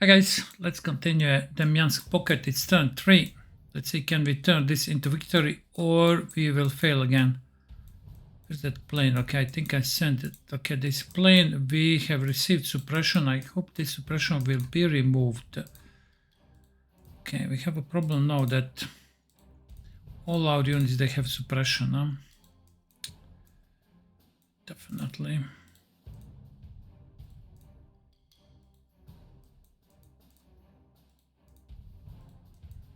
Hi guys, let's continue Demyansk pocket. It's turn 3. Let's see, can we turn this into victory or we will fail again. Where's that plane? Okay, I think I sent it. Okay, this plane, we have received suppression. I hope this suppression will be removed. Okay, we have a problem now that all our units, they have suppression. Huh? Definitely.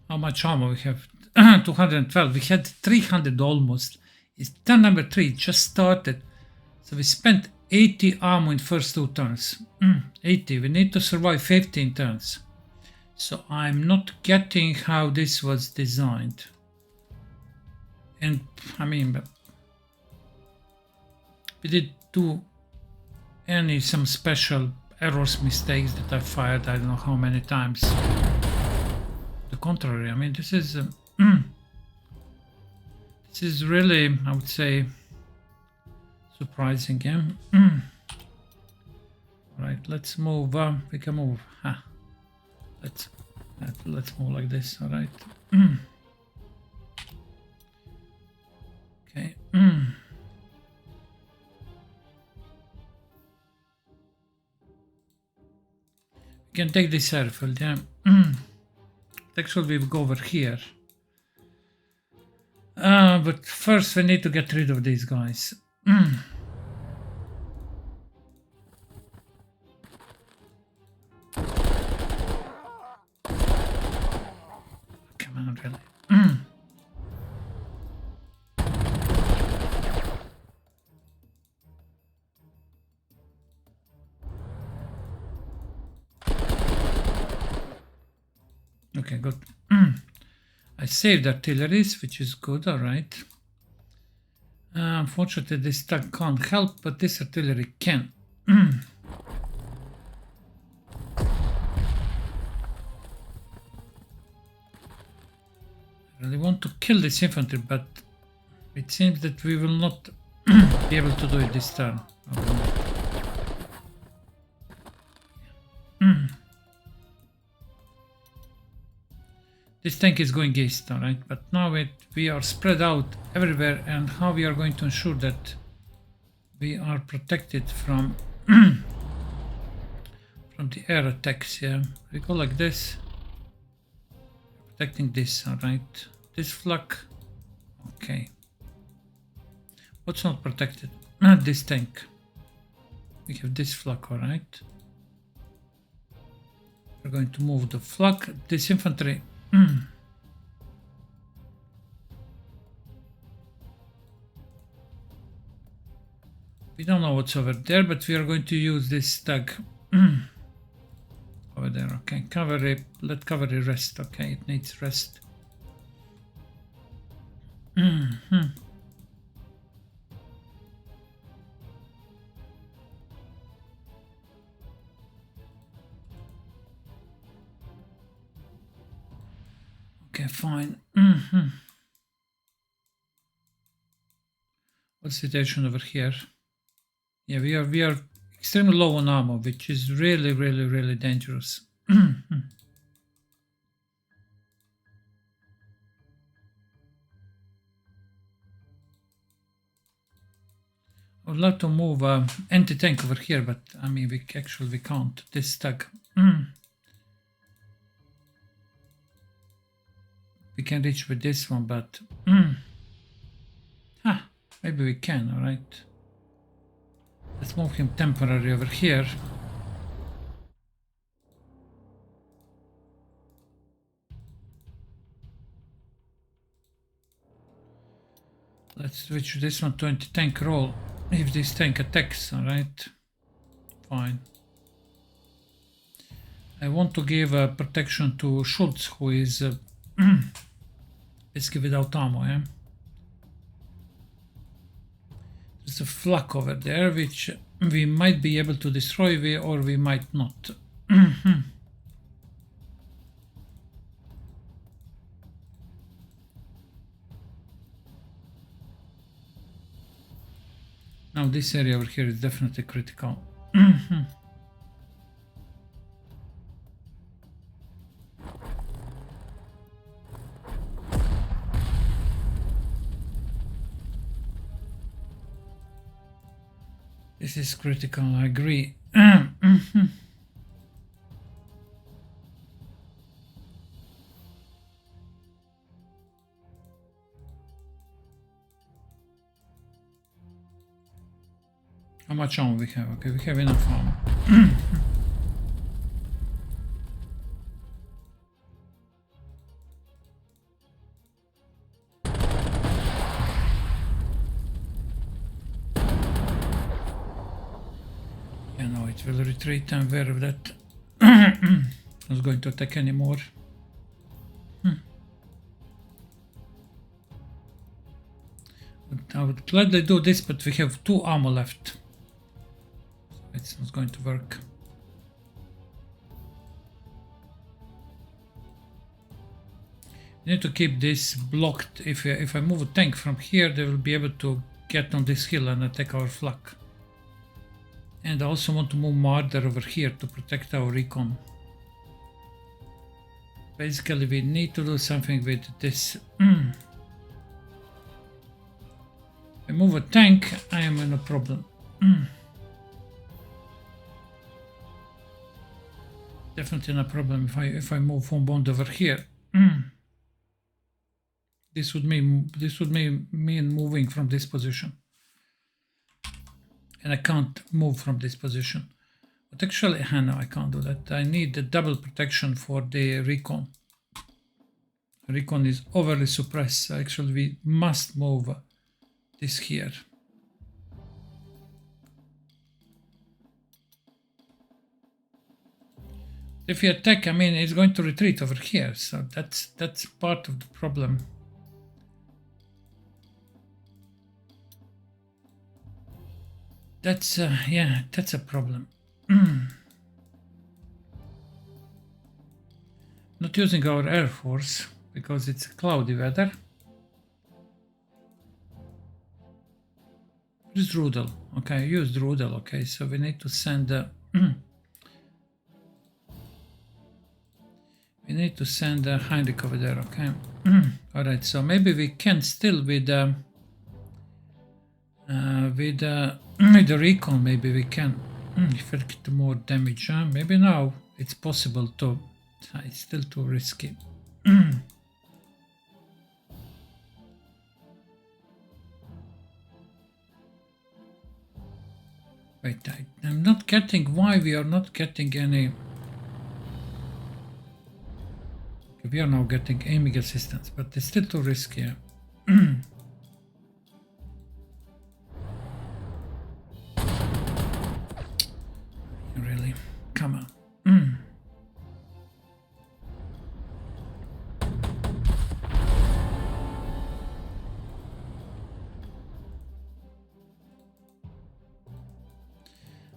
How much ammo we have? 212. We had 300 almost. It's turn number 3. It just started. So we spent 80 ammo in first 2 turns. 80. We need to survive 15 turns. So I'm not getting how this was designed. And I mean, we did do some special errors, mistakes that I fired. I don't know how many times. The contrary, I mean, this is really, I would say, surprising. Yeah. Right, let's move. We can move. Let's move like this. All right. Okay. We can take this airfield. Yeah. Actually, we will go over here. But first we need to get rid of these guys. Come on, really. Okay, good. I saved artilleries, which is good, alright. Unfortunately, this tank can't help, but this artillery can. I really want to kill this infantry, but it seems that we will not be able to do it this turn. This tank is going east, alright, but now we are spread out everywhere, and how we are going to ensure that we are protected from from the air attacks. Yeah, we go like this, protecting this, alright. This flak, okay. What's not protected? This tank. We have this flak, alright. We're going to move the flak. This infantry. We don't know what's over there, but we are going to use this tag over there. Okay, cavalry. Let cavalry rest. Okay, it needs rest. Okay, fine. What's the situation over here? Yeah, we are extremely low on ammo, which is really dangerous. I would love to move anti-tank over here, but I mean, we can't. This tag. We can reach with this one, but maybe we can. All right. Let's move him temporarily over here. Let's switch this one to anti-tank role. If this tank attacks, all right. Fine. I want to give protection to Schultz, who is basically without ammo. Yeah. There's a flak over there, which we might be able to destroy, or we might not. Now this area over here is definitely critical. This is critical, I agree. How much ammo we have? Okay, we have enough ammo. Yeah, no, it will retreat. I'm aware of that. Not going to attack anymore. I would gladly do this, but we have 2 ammo left. It's not going to work. I need to keep this blocked. If I move a tank from here, they will be able to get on this hill and attack our flak. And I also want to move Marder over here to protect our recon. Basically, we need to do something with this. If I move a tank, I am in a problem. Definitely in a problem if I move one bond over here. This would mean moving from this position, and I can't move from this position. But actually, no, I can't do that. I need the double protection for the recon. Recon is overly suppressed. Actually, we must move this here. If you attack, I mean, it's going to retreat over here. So that's part of the problem. That's yeah, that's a problem. Not using our Air Force because it's cloudy weather. Use Grondel. Okay, use Grondel. Okay, so we need to send we need to send Heinrich over there. Okay. All right. So maybe we can still with the recon. Maybe we can inflict more damage. Maybe now it's possible to. It's still too risky. Wait, I'm not getting why we are not getting any. We are now getting aiming assistance, but it's still too risky. Really? Come on.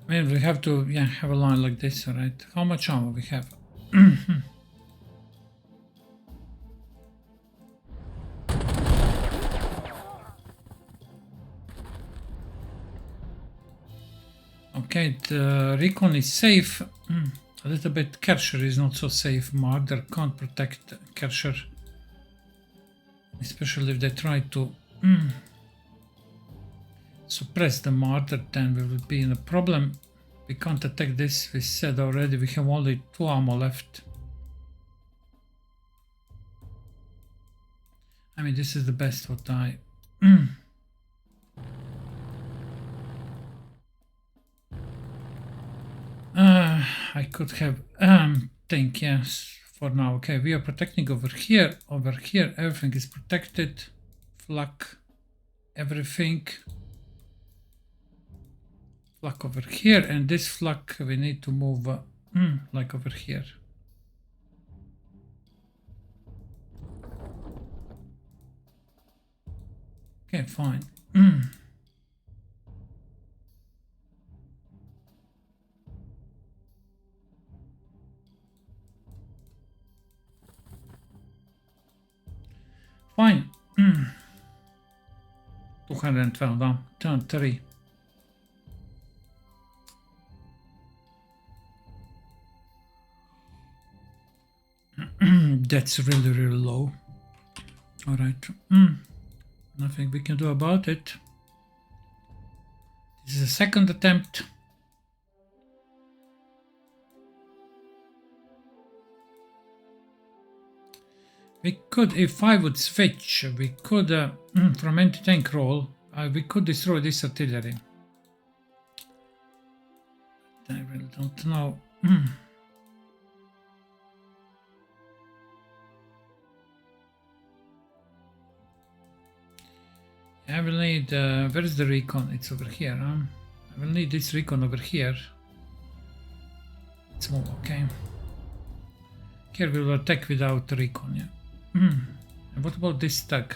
I mean, we have to have a line like this, all right? How much ammo we have? Okay, the recon is safe. A little bit Kesler is not so safe. Marder can't protect Kesler, especially if they try to suppress the Marder, then we will be in a problem. We can't attack this. We said already we have only 2 ammo left. I mean, this is the best what I I could have tank, yes, for now. Okay, we are protecting over here. Over here, everything is protected. Flak, everything. Flak over here, and this flak we need to move like over here. Okay, fine. Fine. 212 down. Turn 3. That's really, really low. All right. Nothing we can do about it. This is a second attempt. We could, if I would switch, we could, from anti-tank role, we could destroy this artillery. I really don't know. I will need, where is the recon? It's over here, huh? I will need this recon over here. Let's move, okay. Here we will attack without recon, yeah. And what about this tag?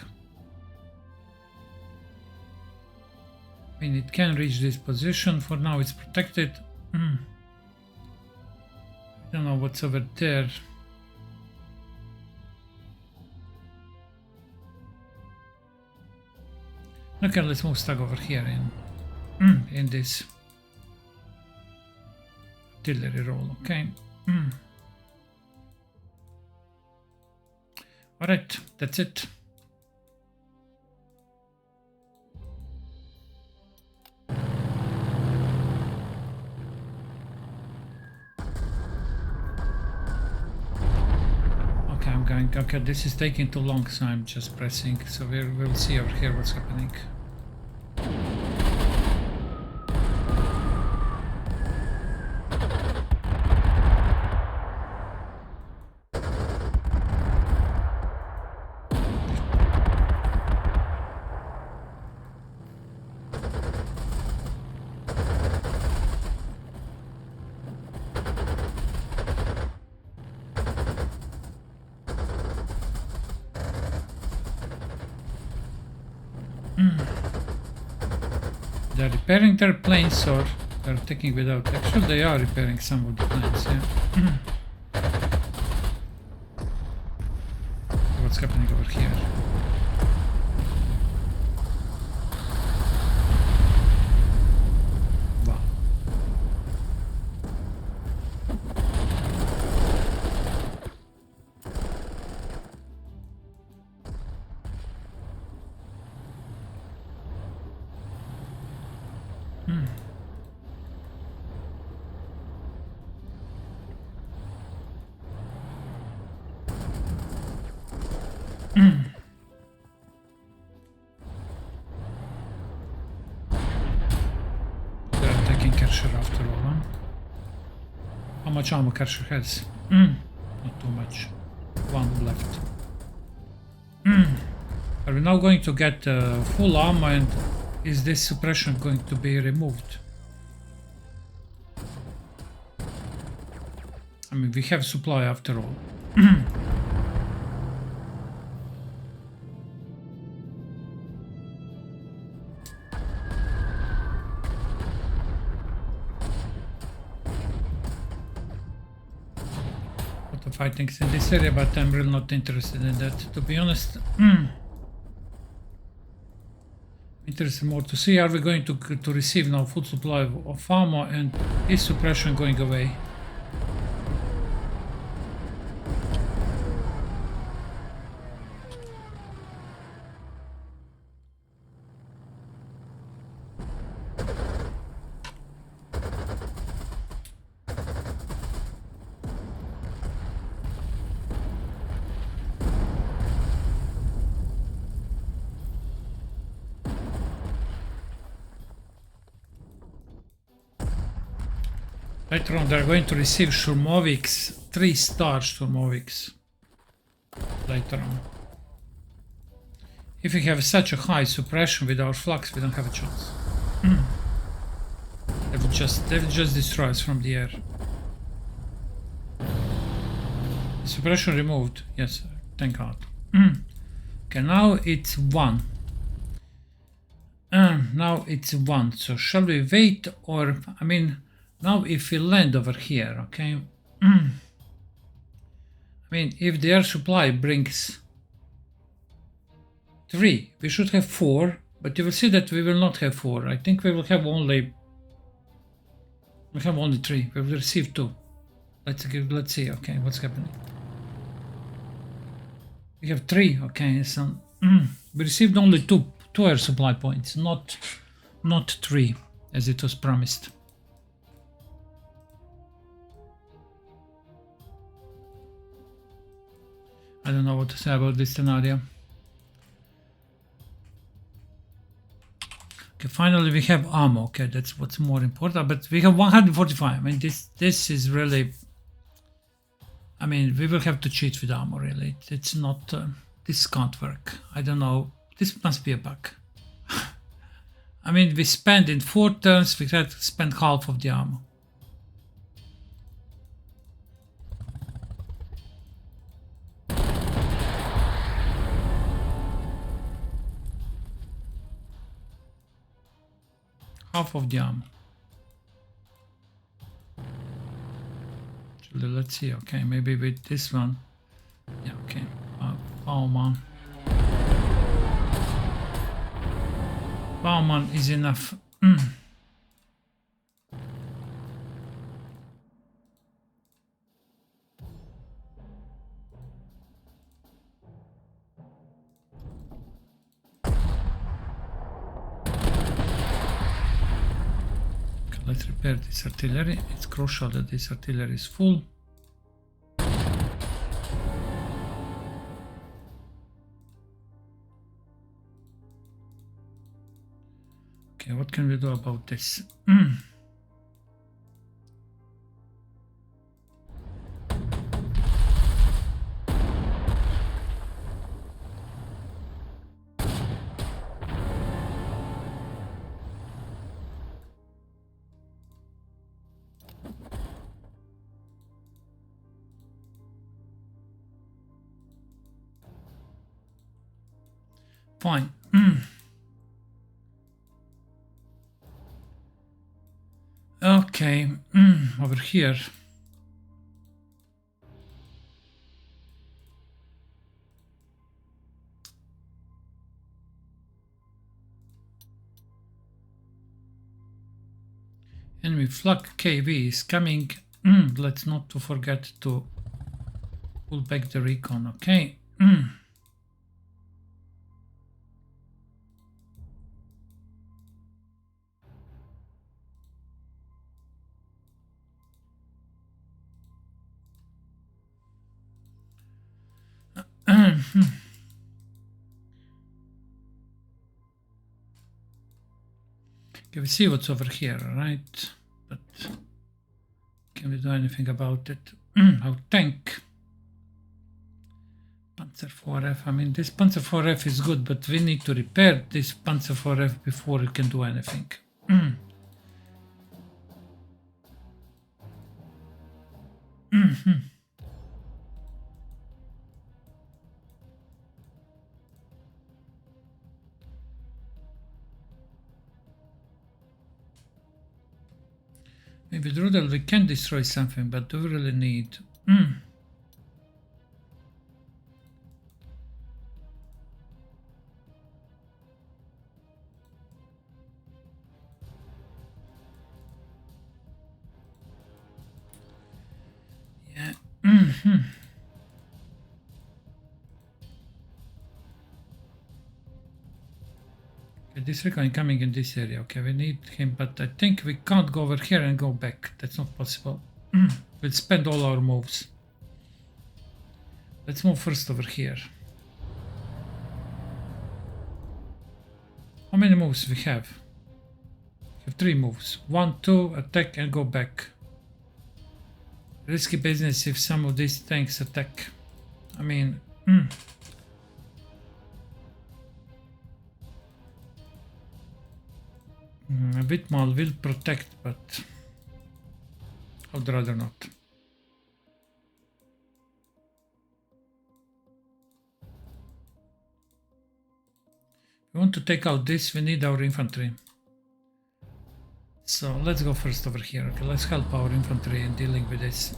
I mean, it can reach this position. For now, it's protected. I don't know what's over there. Okay, let's move Stag over here in this artillery role. Okay. All right, that's it. Okay, I'm going. Okay, this is taking too long, so I'm just pressing. So we'll see over here what's happening. They're repairing their planes, or they're taking without. Actually, they are repairing some of the planes, yeah. What's happening over here? Wow. They're attacking Kesler after all, huh? How much armor Kesler has? Not too much. One left. Are we now going to get full armor, and is this suppression going to be removed? I mean, we have supply after all. Fighting in this area, but I'm really not interested in that, to be honest. Interested more to see, are we going to receive now full supply of armor, and is suppression going away? Later on, they're going to receive Shurmoviks, 3-star Shurmoviks. Later on. If we have such a high suppression with our flux, we don't have a chance. They will just destroy us from the air. The suppression removed. Yes, thank God. Okay, now it's 1. Now it's 1. So shall we wait, or I mean? Now if we land over here, okay, I mean, if the air supply brings 3, we should have 4, but you will see that we will not have 4. I think we will have only 3. We will receive 2. Let's see, okay, what's happening. We have 3, okay, so we received only 2 air supply points, not 3. as it was promised. I don't know what to say about this scenario. Okay, finally we have ammo. Okay, that's what's more important. But we have 145. I mean, this is really. I mean, we will have to cheat with ammo. Really, it's not. This can't work. I don't know. This must be a bug. I mean, we spend in 4 turns. We had to spend half of the ammo. Half of the ammo. Actually, let's see. Okay, maybe with this one. Yeah. Okay. Baumann. Baumann is enough. Let's repair this artillery. It's crucial that this artillery is full. Okay, what can we do about this? Fine. Okay, over here. Enemy flak KV is coming. Let's not to forget to pull back the recon. Okay. Okay, we see what's over here, right? But can we do anything about it? Our tank. Panzer 4F. I mean, this Panzer 4F is good, but we need to repair this Panzer 4F before it can do anything. Maybe Grondel, we can destroy something, but do we really need? Yeah. This recon coming in this area. Okay, we need him, but I think we can't go over here and go back. That's not possible. We'll spend all our moves. Let's move first over here. How many moves we have? We have 3 moves. 1, 2, attack and go back. Risky business if some of these tanks attack. I mean, a bit more will protect, but I'd rather not. We want to take out this, we need our infantry. So let's go first over here. Okay, let's help our infantry in dealing with this.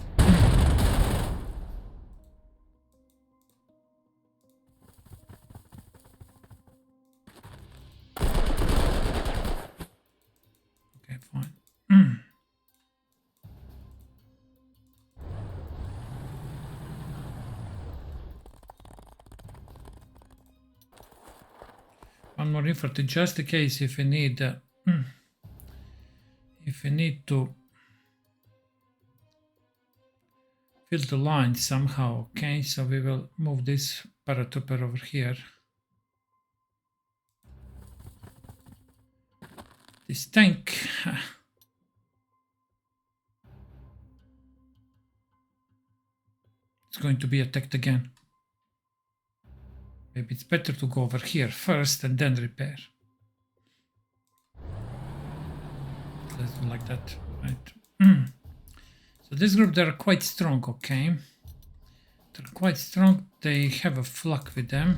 One more infantry, just in case if we need. we need to fill the line somehow. Okay, so we will move this paratrooper over here. This tank. It's going to be attacked again. Maybe it's better to go over here first and then repair. Let's do like that, right? So this group, they're quite strong, okay? They're quite strong. They have a flak with them.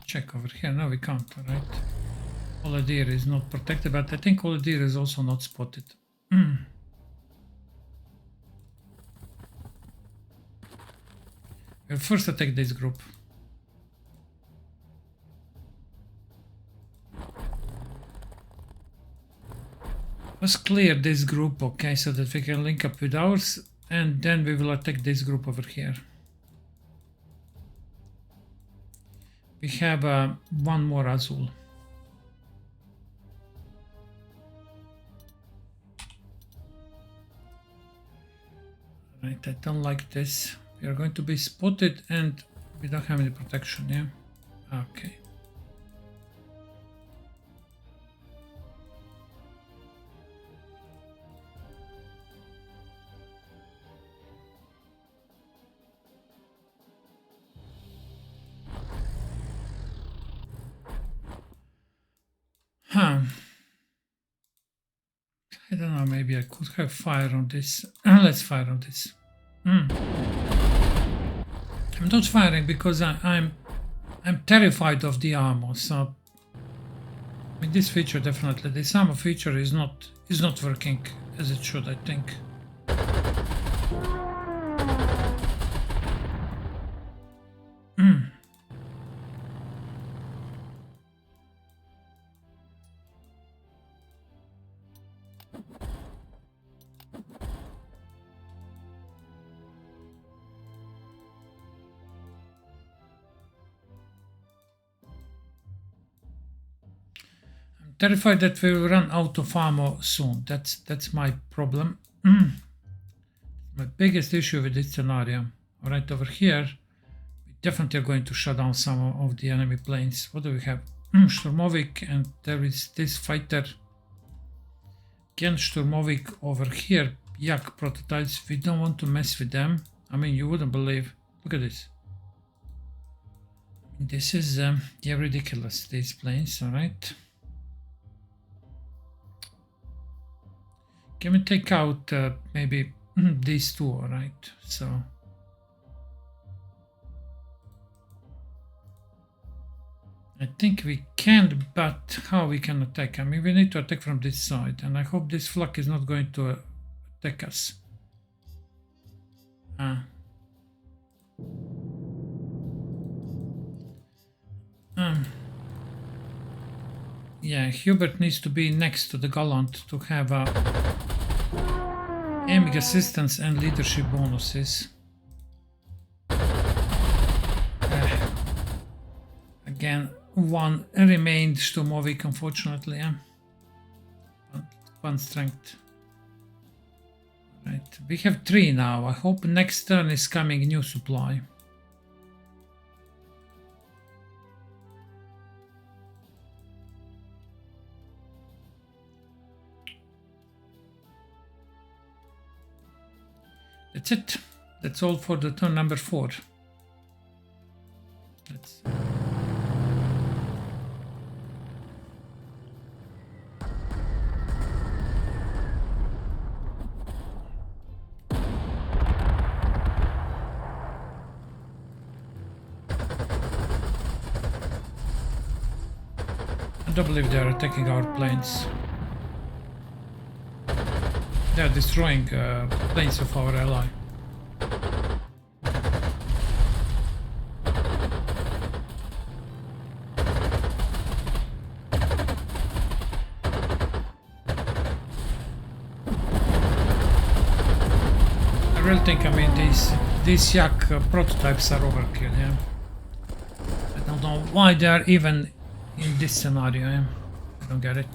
Check over here. No, we can't, right? Oladir is not protected, but I think Oladir is also not spotted. We'll first attack this group. Let's clear this group, okay, so that we can link up with ours, and then we will attack this group over here. We have one more Azul. Right, I don't like this. We are going to be spotted and we don't have any protection, yeah? Okay. I don't know, maybe I could have fire on this. Let's fire on this. I'm not firing because I'm terrified of the ammo. So I mean, this feature definitely, this ammo feature is not working as it should, I think. Terrified that we will run out of ammo soon. That's my problem. My biggest issue with this scenario. Alright, over here, we definitely are going to shut down some of the enemy planes. What do we have? Sturmovik, and there is this fighter. Again, Sturmovik over here. Yak prototypes. We don't want to mess with them. I mean, you wouldn't believe. Look at this. This is yeah, ridiculous, these planes, alright. Can we take out maybe these two, alright? So I think we can, but how we can attack? I mean, we need to attack from this side, and I hope this flak is not going to attack us. Yeah, Hubert needs to be next to the Gallant to have aiming assistance and leadership bonuses. Again, one remained Sturmovik, unfortunately. Yeah? One strength. Right, we have 3 now. I hope next turn is coming new supply. That's it. That's all for the turn number 4. Let's I don't believe they are attacking our planes. They are destroying planes of our ally. I really think, I mean, these Yak prototypes are overkill, yeah. don't know why they are even in this scenario. I don't get it.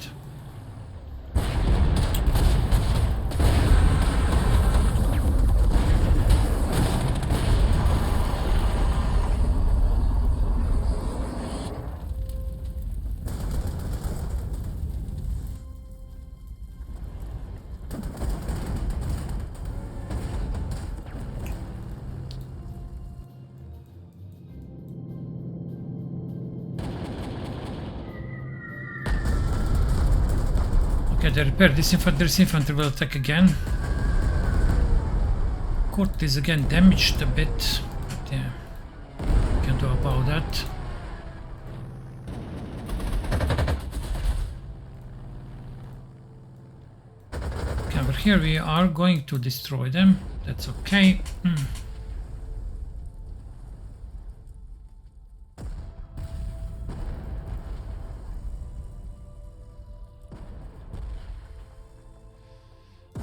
Okay, they repair this infantry will attack again. Court is again damaged a bit, but yeah, can do about that. Okay, over here we are going to destroy them. That's okay.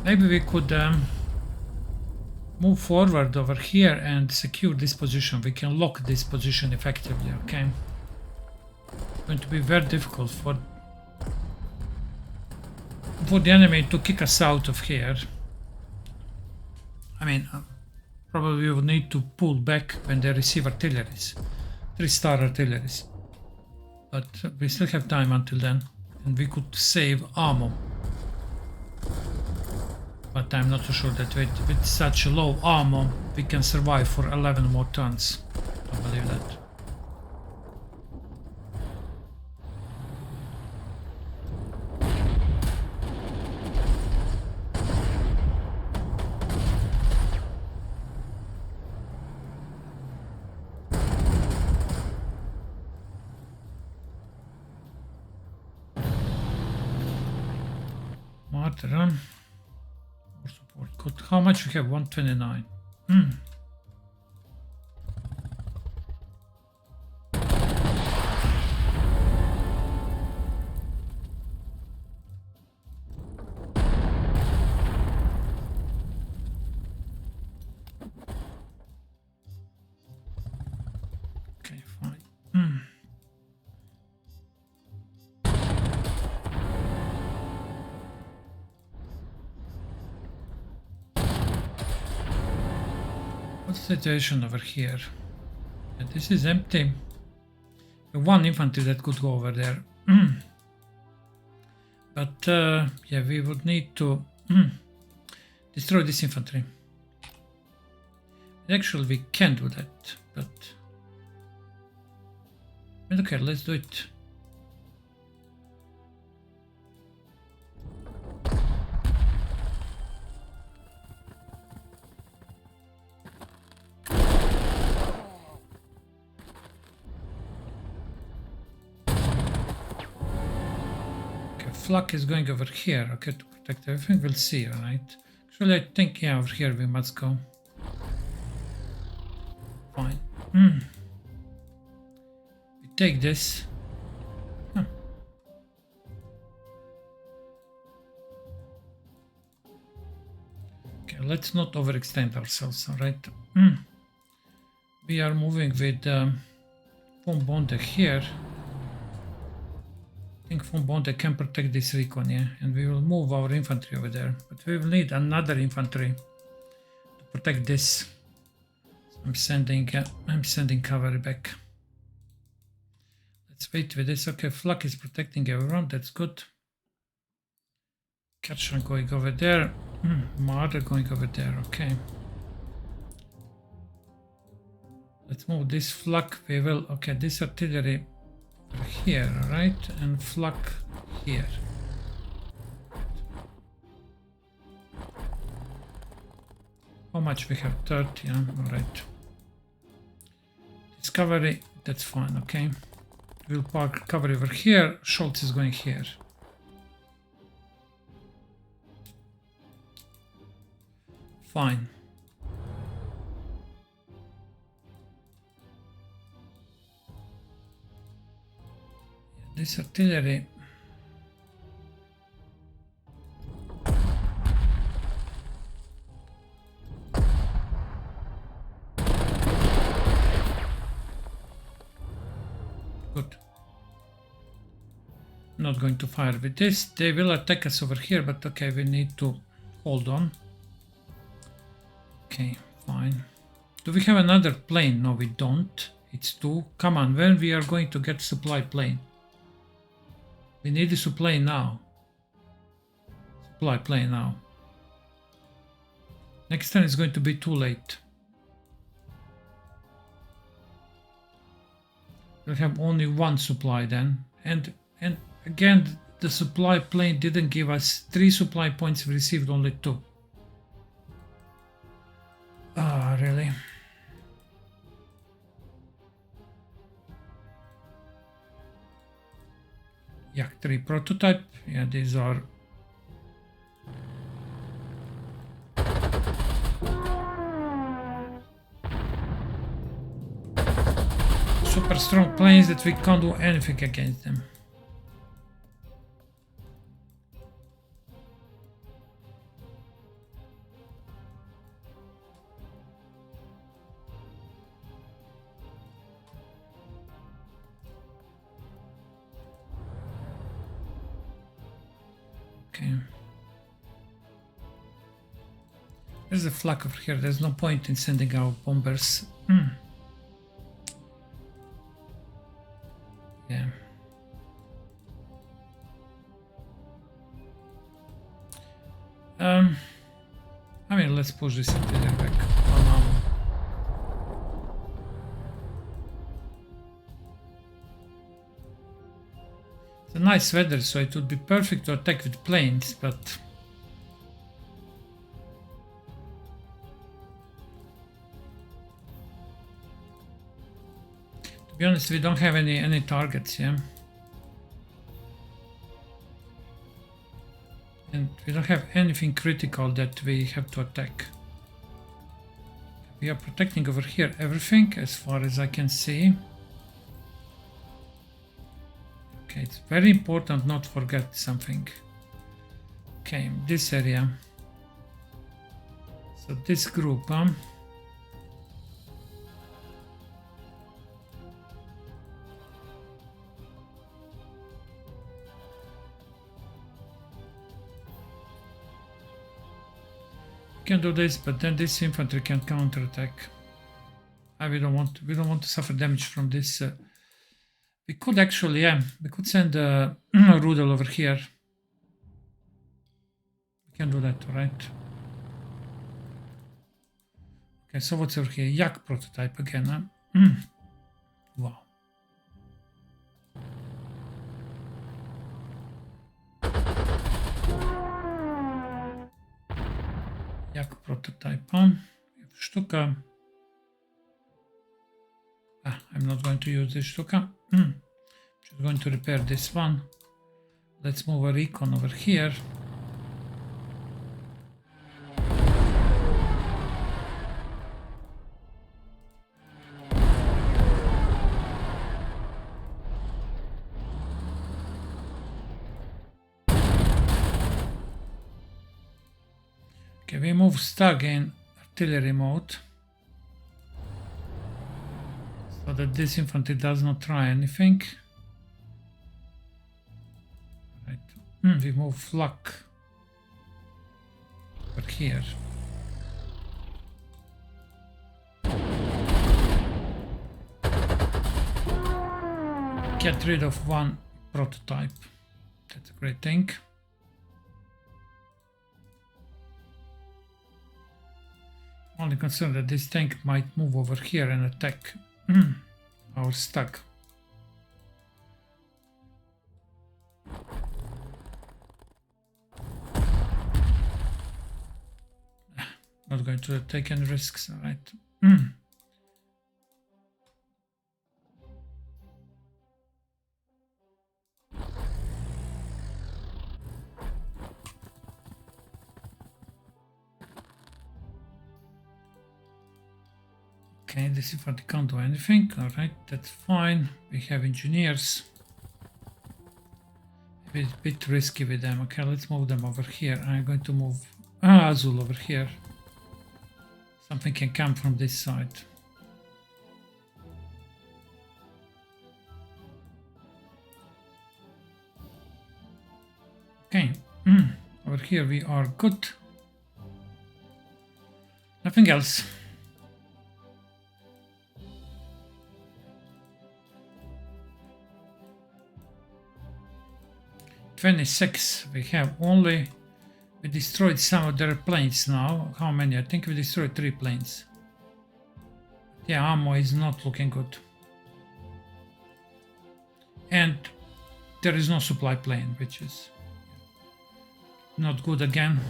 Maybe we could move forward over here and secure this position. We can lock this position effectively, okay? It's going to be very difficult for the enemy to kick us out of here. I mean, probably we will need to pull back when they receive artilleries, 3-star artilleries. But we still have time until then, and we could save ammo. But I'm not so sure that with such low ammo we can survive for 11 more turns. Don't believe that. Martyr. Good. How much we have? 129. Okay, fine. What's the situation over here? Yeah, this is empty. One infantry that could go over there. But yeah, we would need to destroy this infantry. Actually, we can do that, but okay, let's do it. Flak is going over here, okay, to protect everything. We'll see, right? Actually, I think, yeah, over here we must go. Fine. We take this. Okay, let's not overextend ourselves, alright? We are moving with Von Bonde here. I think Von Bonde can protect this recon, yeah, and we will move our infantry over there, but we will need another infantry to protect this. So I'm sending cavalry back. Let's wait with this. Okay, Flak is protecting everyone. That's good. Kershon going over there. Marder going over there. Okay. Let's move this Flak. We will. Okay, this artillery here, right, and Flak here. How much we have? 30, yeah, alright. Discovery, that's fine, okay. We'll park cavalry over here, Schultz is going here. Fine. This artillery. not going to fire with this. They will attack us over here, but okay, we need to hold on. Okay, fine. Do we have another plane? No, we don't. It's 2. Come on, when we are going to get supply plane? We need a supply now. Supply plane now. Next time it's going to be too late. We'll have only 1 supply then. And again, the supply plane didn't give us 3 supply points, we received only 2. Ah, really? Yak 3 prototype. Yeah, these are super strong planes that we can't do anything against them. Okay. There's a flag over here. There's no point in sending our bombers. Yeah. I mean, let's push this artillery back. It's a nice weather, so it would be perfect to attack with planes, but to be honest, we don't have any targets, yeah. And we don't have anything critical that we have to attack. We are protecting over here everything as far as I can see. Okay, it's very important not to forget something. Okay, this area. So this group, can do this, but then this infantry can counterattack. We don't want to suffer damage from this. We could actually, yeah, we could send Grondel over here. We can do that, right? Okay, so what's over here? Yak prototype again, huh? Wow. Jak prototype, sztuka. I'm not going to use this sztuka. Just going to repair this one. Let's move a recon over here. Okay, we move Stag in artillery mode so that this infantry does not try anything. Right. We move Flak over here. Get rid of 1 prototype. That's a great thing. Only concerned that this tank might move over here and attack our Stag. Not going to take any risks, alright. Okay, this infantry can't do anything. Alright, that's fine. We have engineers. A bit risky with them. Okay, let's move them over here. I'm going to move Azul over here. Something can come from this side. Okay, over here we are good. Nothing else. We have only, we destroyed some of their planes now. How many? I think we destroyed 3 planes. Yeah, ammo is not looking good. And there is no supply plane, which is not good again.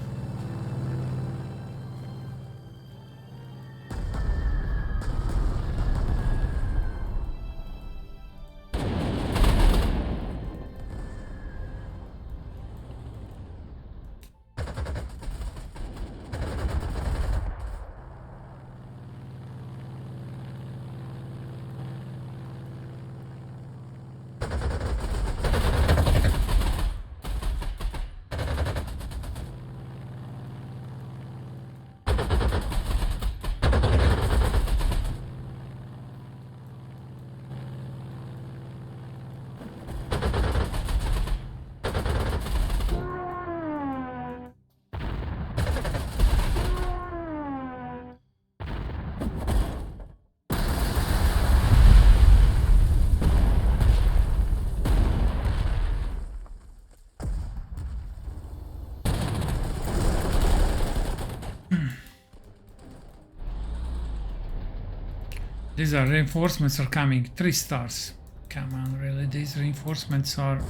These are reinforcements are coming. 3 stars. Come on, really? These reinforcements are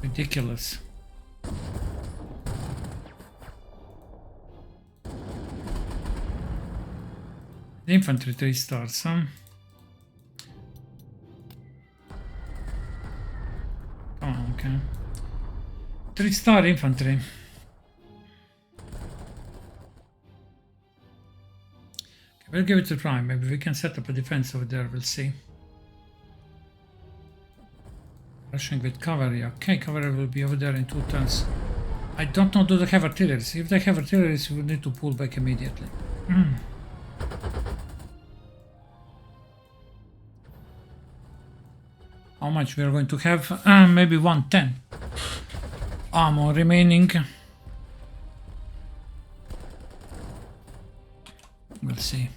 ridiculous. The infantry 3 stars, huh? Come on, okay. 3-star infantry. We'll give it a try. Maybe we can set up a defense over there. We'll see. Rushing with cavalry. Okay, cavalry will be over there in 2 turns. I don't know, do they have artillery? If they have artillery, we will need to pull back immediately. How much we are going to have? Maybe 110 ammo remaining. We'll see.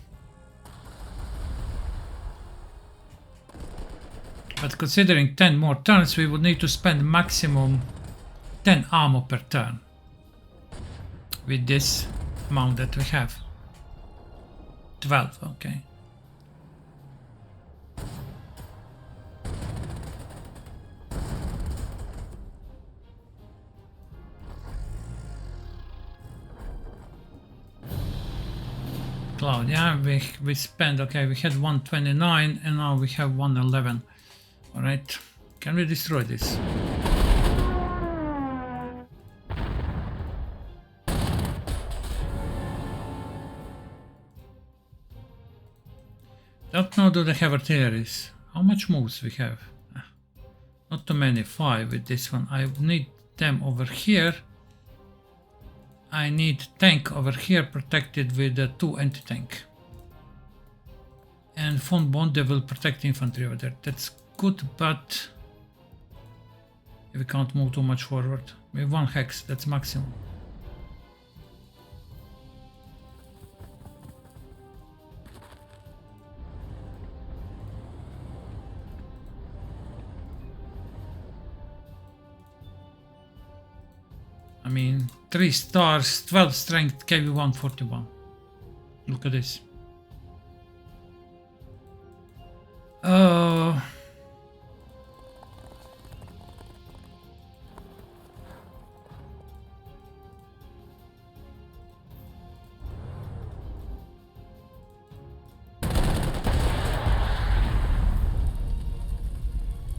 But considering 10 more turns, we would need to spend maximum 10 ammo per turn with this amount that we have. 12, okay. Cloud, yeah, we spent, okay, we had 129 and now we have 111. All right, can we destroy this? Don't know, do they have artilleries? How much moves we have? Not too many, 5 with this one. I need them over here. I need tank over here protected with a 2 anti-tank. And von Bonde will protect infantry over there. That's good, but we can't move too much forward. We have 1 hex, that's maximum. I mean, 3 stars, 12 strength, KV 141. Look at this.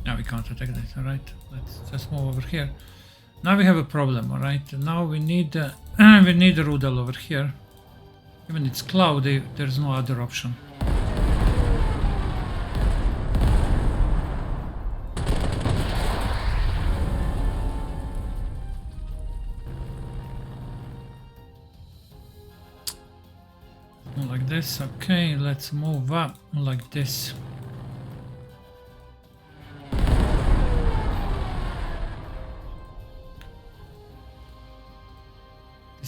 Now we can't attack this, alright? Let's just move over here. Now we have a problem, alright? Now we need a Rudel over here. Even it's cloudy, there's no other option. Like this, okay, let's move up like this.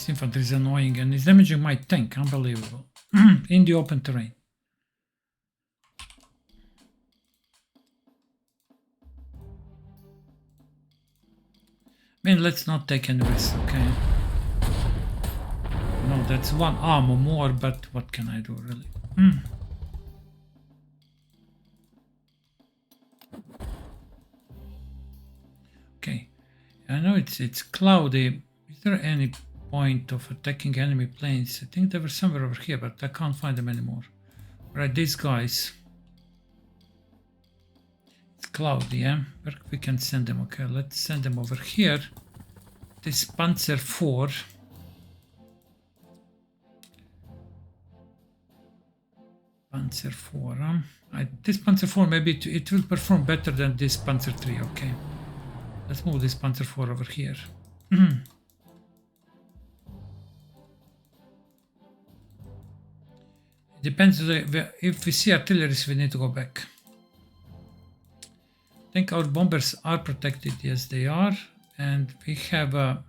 This infantry is annoying and is damaging my tank. Unbelievable. In the open terrain. I mean, let's not take any risks, okay? No, that's one armor more, but what can I do, really? Okay, I know it's cloudy. Is there any point of attacking enemy planes? I think they were somewhere over here, but I can't find them anymore. Right, these guys. It's cloudy, yeah? Where we can send them? Okay, let's send them over here. This Panzer 4. Panzer 4, this Panzer 4, maybe it will perform better than this Panzer 3, okay. Let's move this Panzer 4 over here. Depends, if we see artillery, we need to go back. I think our bombers are protected, yes they are. And we have a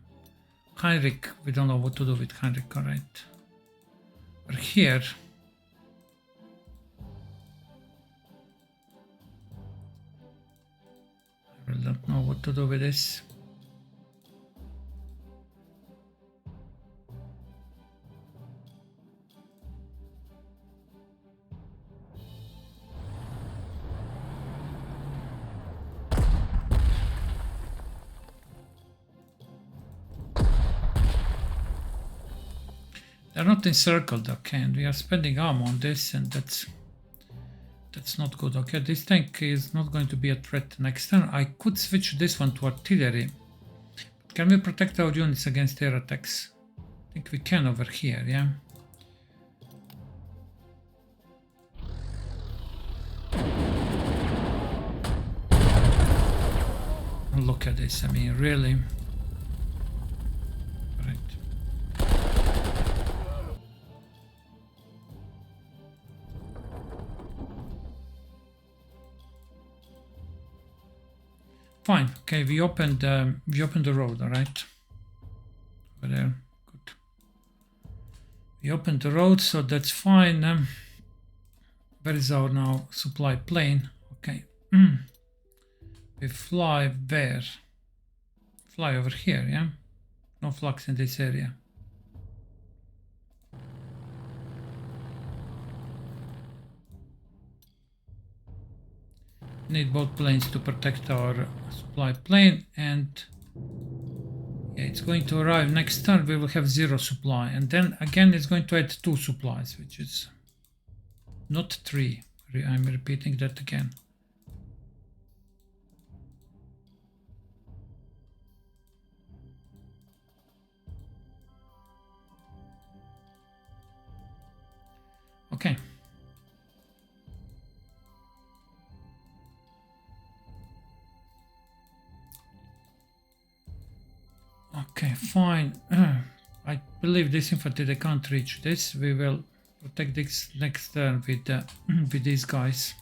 Heinrich, we don't know what to do with Heinrich, alright. We're here. I really don't know what to do with this. They're not encircled, okay, and we are spending ammo on this, and that's not good. Okay, this tank is not going to be a threat next turn. I could switch this one to artillery. But can we protect our units against air attacks? I think we can over here, yeah. Look at this, I mean, really. Right. Fine. Okay, we opened the road. All right. Over there. Good. We opened the road, so that's fine. Where is our now supply plane? Okay. We fly where? Fly over here. Yeah. No flux in this area. Need both planes to protect our supply plane, and yeah, it's going to arrive next turn. We will have 0 supply, and then again it's going to add 2 supplies, which is not 3. I'm repeating that again. Okay. Okay, fine. I believe this infantry, they can't reach this. We will protect this next turn with these guys.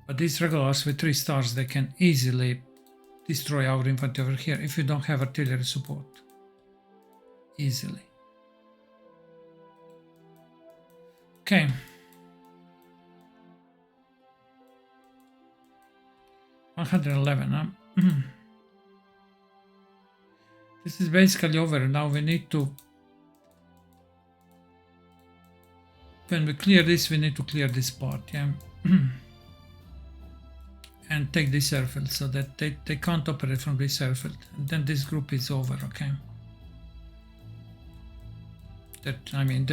But these regulars with 3 stars, they can easily destroy our infantry over here if you don't have artillery support. Easily. Okay. $111, huh? This is basically over. Now we need to, when we clear this, we need to clear this part, yeah. And take this airfield so that they can't operate from this airfield. And then this group is over, okay. That, I mean,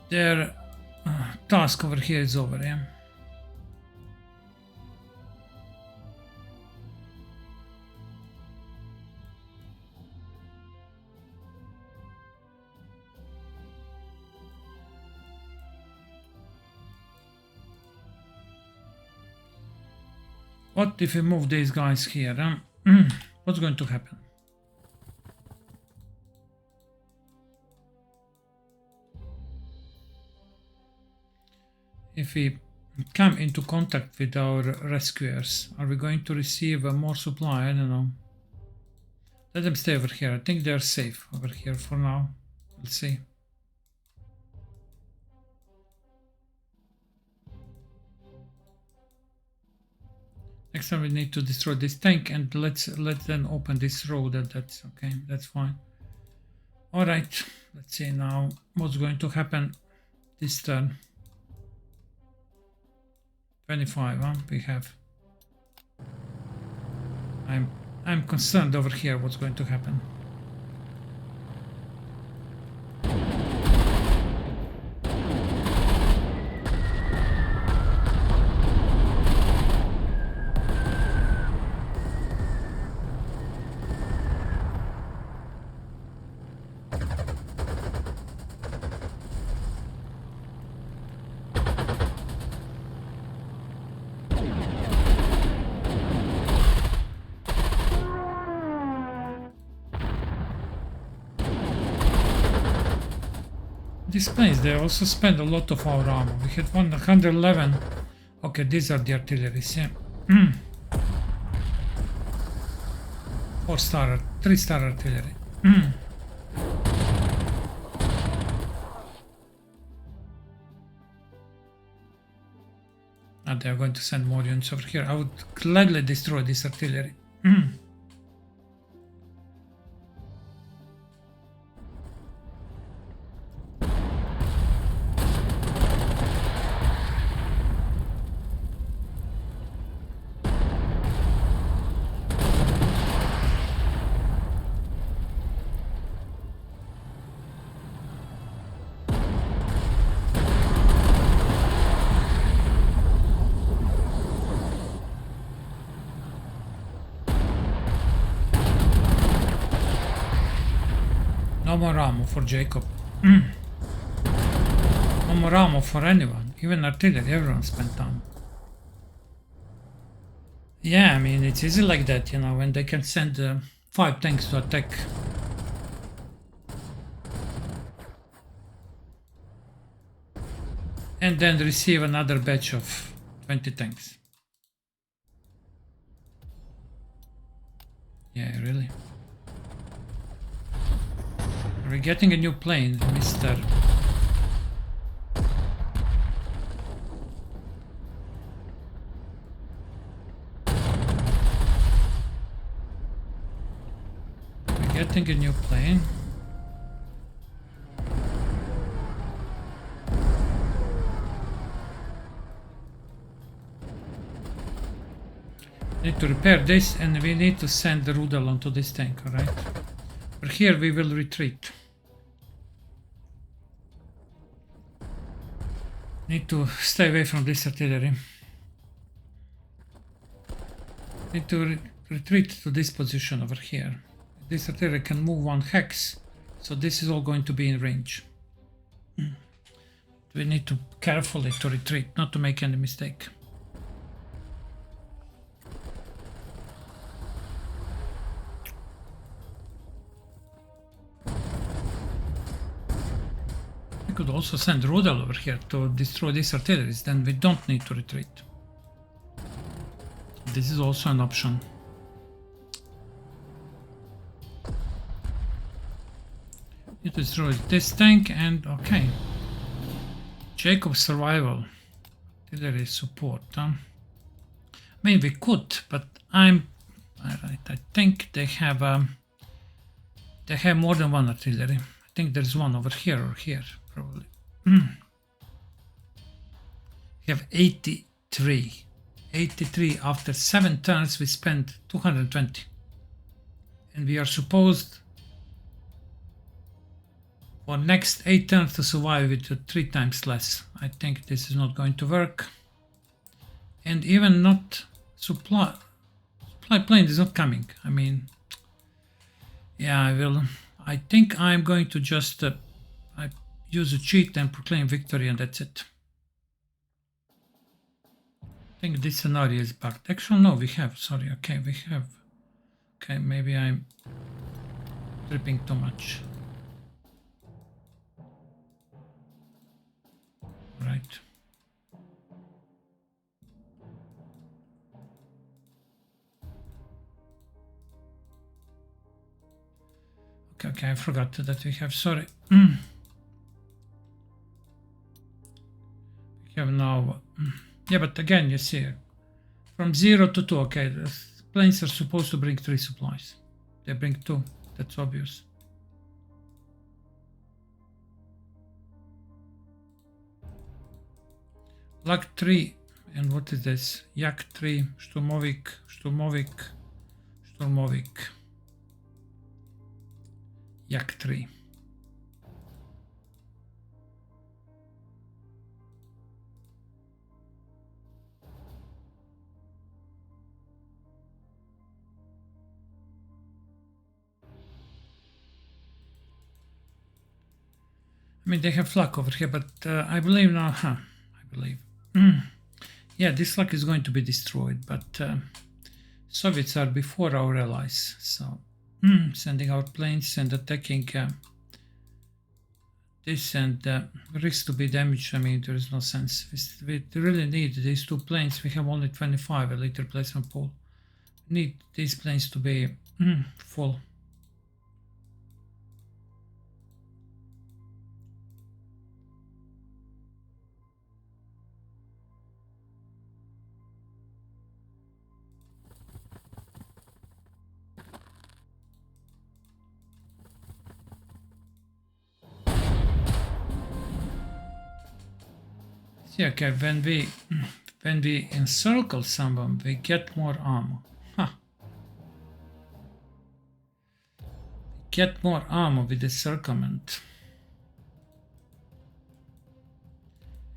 their task over here is over, yeah. What if we move these guys here? What's going to happen? If we come into contact with our rescuers, are we going to receive more supply? I don't know. Let them stay over here. I think they're safe over here for now. We'll see. Next time we need to destroy this tank, and let them open this road. That's okay. That's fine. All right. Let's see now what's going to happen this turn. 25. Huh? We have. I'm concerned over here. What's going to happen? These planes, they also spend a lot of our ammo. We had 111. Okay, these are the artilleries, yeah. 4-star, 3-star artillery. And they are going to send more units over here. I would gladly destroy this artillery. No more ammo for Jacob. No more ammo for anyone. Even artillery, everyone spent ammo. Yeah, I mean, it's easy like that, you know, when they can send 5 tanks to attack. And then receive another batch of 20 tanks. Yeah, really. We're getting a new plane, Mr. We're getting a new plane. Need to repair this, and we need to send the Grondel onto this tank, alright? But here we will retreat. Need to stay away from this artillery. Need to retreat to this position over here. This artillery can move 1 hex, so this is all going to be in range. We need to carefully to retreat, not to make any mistake. We could also send Grondel over here to destroy these artilleries, then we don't need to retreat. This is also an option. Need to destroy this tank and okay. Jacob's survival. Artillery support. I mean, we could, but I think they have more than 1 artillery. I think there's one over here or here. Probably. We have 83. 83 after 7 turns we spent 220. And we are supposed for next 8 turns to survive with 3 times less. I think this is not going to work. And even not supply plane is not coming. I mean, yeah, I think I'm going to just use a cheat and proclaim victory, and that's it. I think this scenario is bugged. Actually, no, we have. Sorry, okay, we have. Okay, maybe I'm tripping too much. Right. Okay, I forgot that we have, sorry. We have now, yeah, but again, you see, from 0 to 2, okay, the planes are supposed to bring 3 supplies. They bring 2, that's obvious. Lag 3, and what is this? Yak 3, Sturmovik, Yak 3. I mean, they have flak over here, but I believe now, I believe. Yeah, this flak is going to be destroyed, but Soviets are before our allies, so sending out planes and attacking this and risks to be damaged. I mean, there is no sense. We really need these 2 planes. We have only 25 elite replacement pool. We need these planes to be full. See, okay, when we encircle someone, we get more ammo. Get more ammo with the encirclement.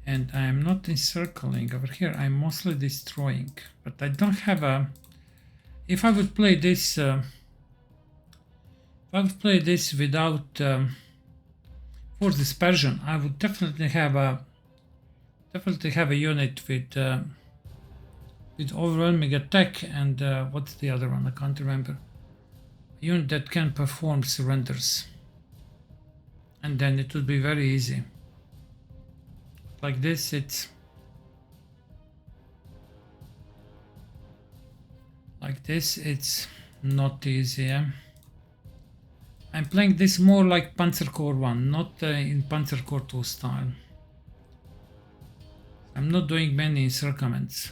And I am not encircling over here. I'm mostly destroying, but I don't have a. If I would play this, without Force Dispersion, I would definitely have a unit with overwhelming attack and what's the other one? I can't remember. A unit that can perform surrenders, and then it would be very easy. Like this, it's not easy. I'm playing this more like Panzer Corps 1, not in Panzer Corps 2 style. I'm not doing many encirclements.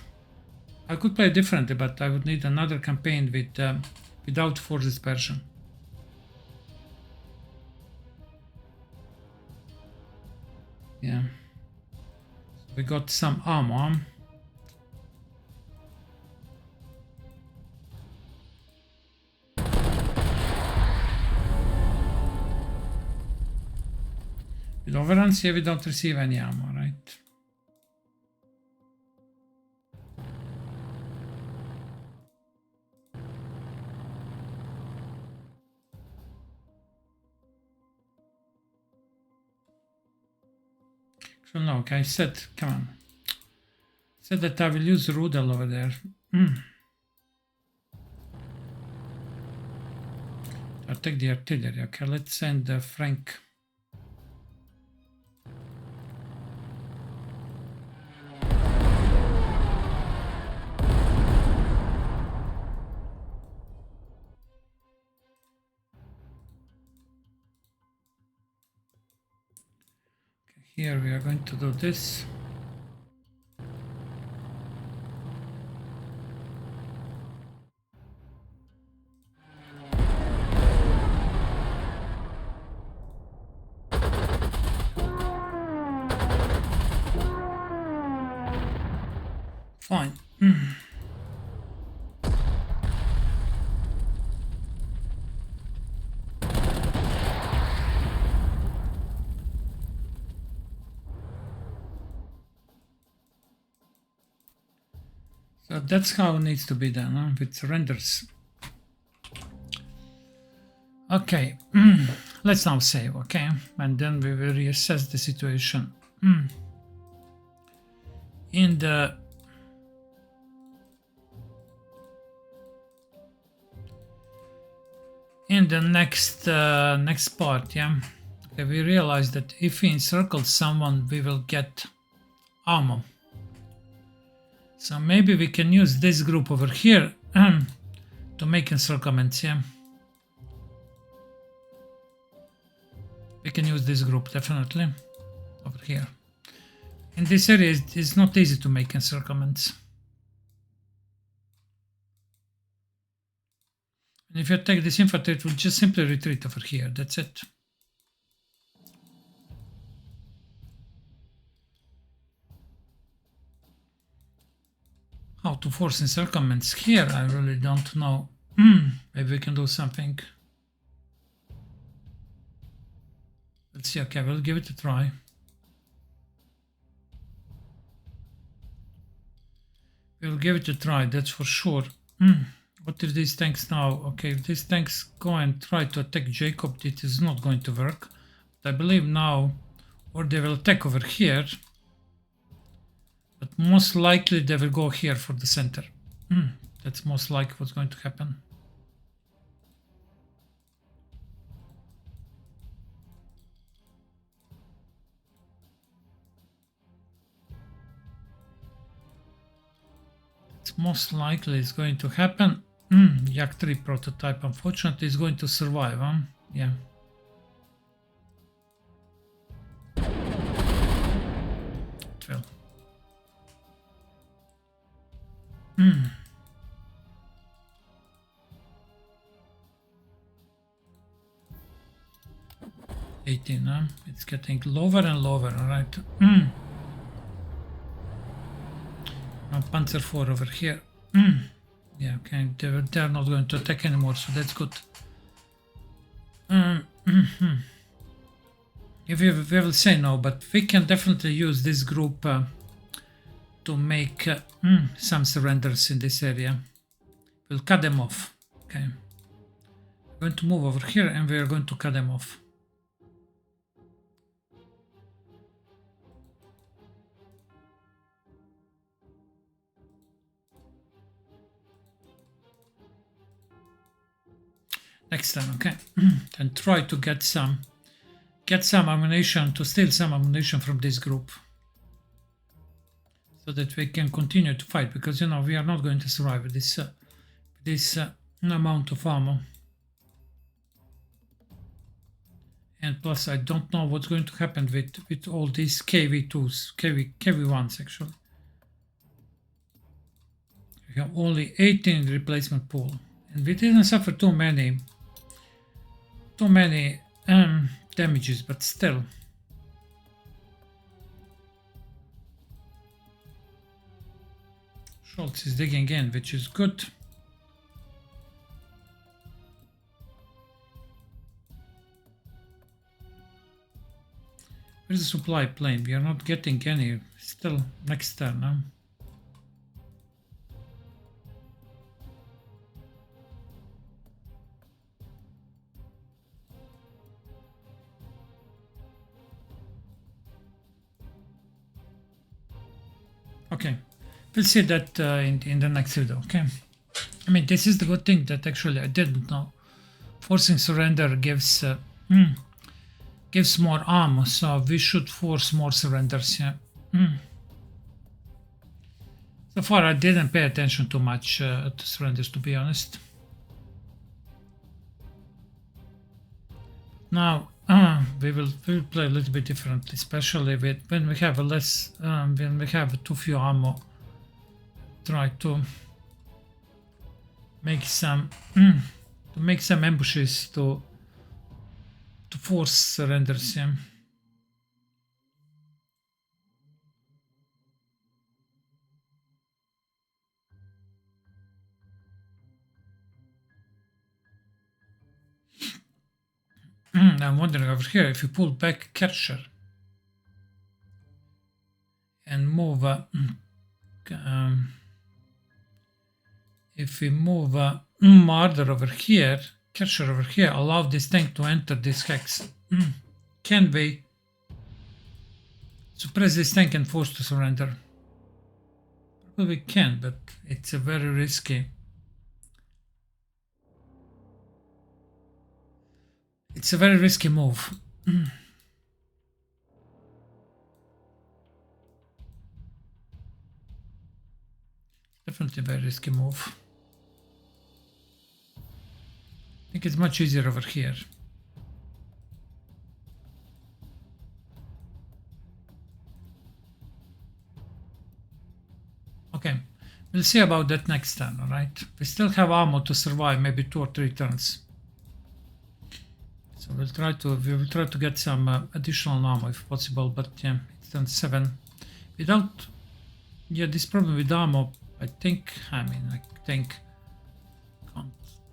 I could play differently, but I would need another campaign with without Force Dispersion. Yeah. So we got some ammo. With overruns here we don't receive any ammo, right? So no, okay, I said, come on. I said that I will use Grondel over there. I'll take the artillery. Okay, let's send Frank. Here we are going to do this. Fine. So that's how it needs to be done, huh? With surrenders. Okay, let's now save, okay? And then we will reassess the situation. In the next part, yeah? Okay, we realize that if we encircle someone, we will get ammo. So maybe we can use this group over here to make encirclements, yeah? We can use this group definitely over here. In this area, it's not easy to make encirclements. And if you attack this infantry, it will just simply retreat over here. That's it. How to force encirclements here, I really don't know. Maybe we can do something. Let's see, okay, we'll give it a try. We'll give it a try, that's for sure. What if these tanks now? Okay, if these tanks go and try to attack Jacob, it is not going to work. But I believe now, or they will attack over here. But most likely they will go here for the center. That's most likely what's going to happen. It's most likely it's going to happen. Yak 3 prototype unfortunately is going to survive, huh? Yeah. It will. 18, huh? It's getting lower and lower, alright. Now Panzer 4 over here. Yeah, okay, they're not going to attack anymore, so that's good. If we will say no, but we can definitely use this group to make some surrenders in this area. We'll cut them off. Okay, we're going to move over here and we are going to cut them off. Next time, okay, and try to get some ammunition, to steal some ammunition from this group, so that we can continue to fight. Because you know we are not going to survive with this amount of ammo, and plus I don't know what's going to happen with all these KV2s, KV1s actually. We have only 18 replacement pool, and we didn't suffer too many damages, but still. Schultz is digging in, which is good. Where's the supply plane? We are not getting any. Still next turn, huh? Okay, we'll see that in the next video, okay? I mean, this is the good thing that actually I didn't know. Forcing surrender gives more ammo, so we should force more surrenders, yeah. So far I didn't pay attention too much to surrenders, to be honest. Now, we will play a little bit differently, especially when we have when we have too few ammo. Try to make some ambushes to force surrenders. Yeah. I'm wondering over here if you pull back Kesler and move if we move Marder over here, Kesler over here, allow this tank to enter this hex. Can we suppress this tank and force to surrender? Probably we can, but it's a very risky. It's a very risky move. Definitely a very risky move. I think it's much easier over here. We'll see about that next turn, alright? We still have ammo to survive, maybe 2 or 3 turns. So we will try to get some additional ammo if possible, but yeah, it's turn 7. Without, yeah, this problem with ammo, I think can't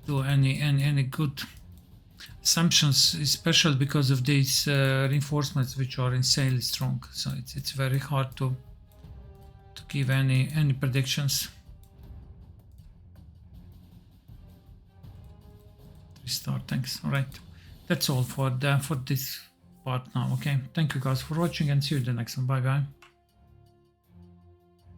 do any good assumptions, especially because of these reinforcements which are insanely strong. So it's very hard to give any predictions. Restart, thanks. All right, that's all for this part now. Okay, thank you guys for watching and see you in the next one. Bye bye.